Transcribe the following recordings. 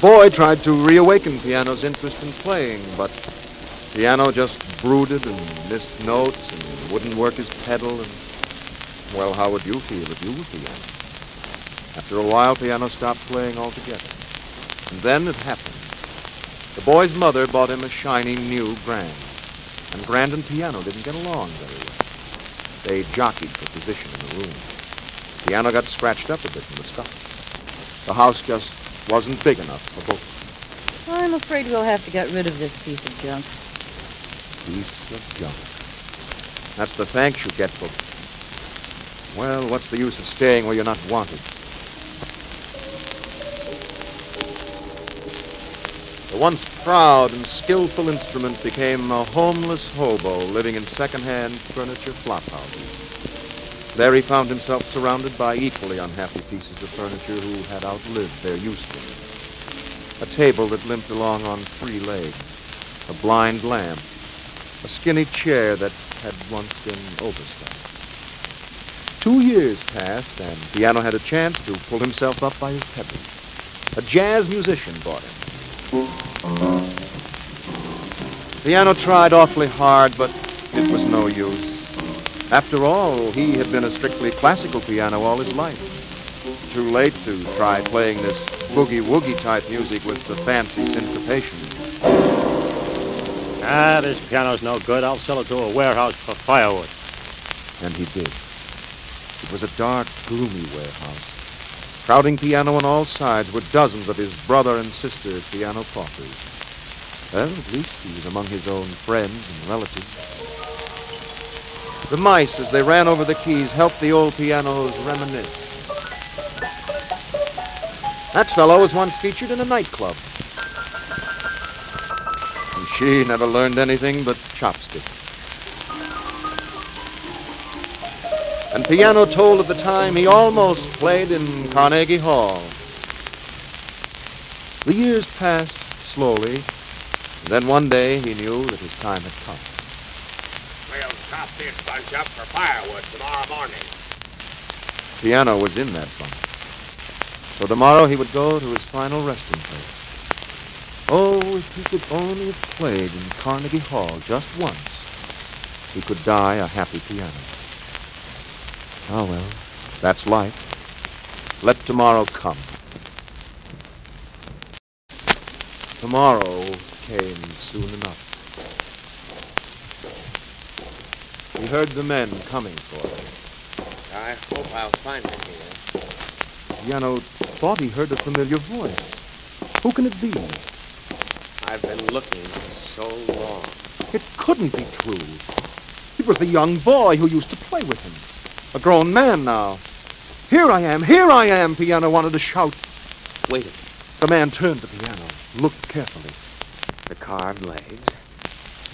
boy tried to reawaken Piano's interest in playing, but Piano just brooded and missed notes and wouldn't work his pedal. And, well, how would you feel if you were Piano? After a while, Piano stopped playing altogether. And then it happened. The boy's mother bought him a shiny new Grand. And Grand and Piano didn't get along very well. They jockeyed for position in the room. Piano got scratched up a bit in the scuffle. The house just wasn't big enough for both. I'm afraid we'll have to get rid of this piece of junk. Piece of junk. That's the thanks you get for... Well, what's the use of staying where you're not wanted? The once proud and skillful instrument became a homeless hobo living in second-hand furniture flophouses. There he found himself surrounded by equally unhappy pieces of furniture who had outlived their usefulness. A table that limped along on 3 legs, a blind lamp, a skinny chair that had once been overstuffed. 2 years passed, and Piano had a chance to pull himself up by his pedals. A jazz musician bought him. Piano tried awfully hard, but it was no use. After all, he had been a strictly classical piano all his life. Too late to try playing this boogie-woogie type music with the fancy syncopation. This piano's no good. I'll sell it to a warehouse for firewood. And he did. It was a dark, gloomy warehouse. Crowding Piano on all sides were dozens of his brother and sister's piano paupers. Well, at least he was among his own friends and relatives. The mice, as they ran over the keys, helped the old pianos reminisce. That fellow was once featured in a nightclub. And she never learned anything but chopsticks. And Piano told of the time he almost played in Carnegie Hall. The years passed slowly, and then one day he knew that his time had come. We'll chop this bunch up for firewood tomorrow morning. Piano was in that bunch. So tomorrow he would go to his final resting place. Oh, if he could only have played in Carnegie Hall just once, he could die a happy piano. Oh, well, that's life. Let tomorrow come. Tomorrow came soon enough. He heard the men coming for him. I hope I'll find him here. Piano thought he heard a familiar voice. Who can it be? I've been looking so long. It couldn't be true. It was the young boy who used to play with him. A grown man now. Here I am, Piano wanted to shout. Wait a minute. The man turned the piano, looked carefully. The carved legs.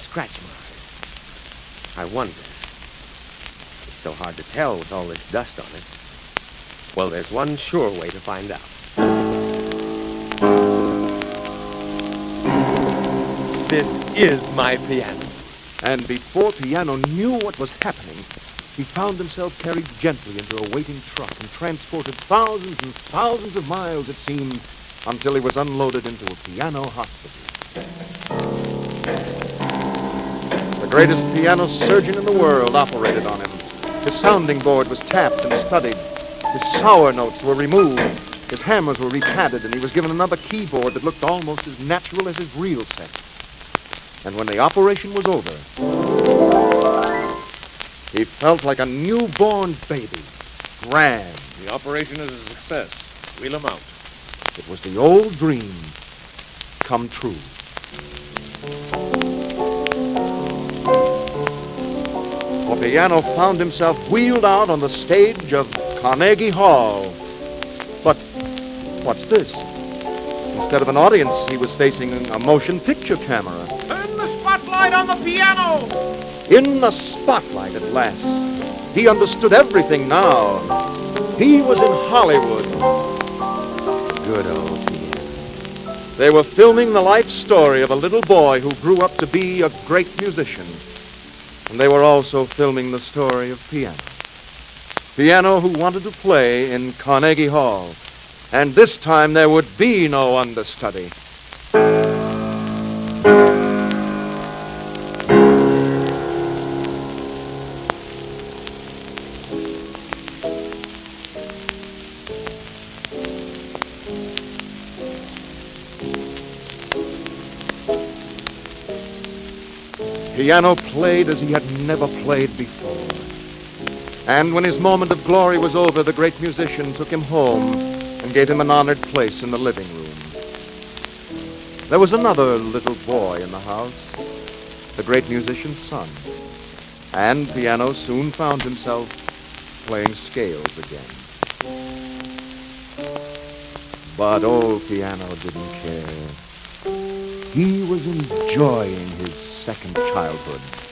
Scratch marks. I wonder. It's so hard to tell with all this dust on it. Well, there's one sure way to find out. This is my piano. And before Piano knew what was happening, he found himself carried gently into a waiting truck and transported thousands and thousands of miles, it seemed, until he was unloaded into a piano hospital. The greatest piano surgeon in the world operated on him. His sounding board was tapped and studied. His sour notes were removed. His hammers were repadded, and he was given another keyboard that looked almost as natural as his real set. And when the operation was over, he felt like a newborn baby. Grand. The operation is a success. Wheel him out. It was the old dream come true. For Piano found himself wheeled out on the stage of Carnegie Hall. But what's this? Instead of an audience, he was facing a motion picture camera. Turn the spotlight on the piano! In the spotlight at last. He understood everything now. He was in Hollywood. Good old Piano. They were filming the life story of a little boy who grew up to be a great musician. And they were also filming the story of Piano. Piano who wanted to play in Carnegie Hall. And this time there would be no understudy. Piano played as he had never played before. And when his moment of glory was over, the great musician took him home and gave him an honored place in the living room. There was another little boy in the house, the great musician's son. And Piano soon found himself playing scales again. But old Piano didn't care. He was enjoying his second childhood.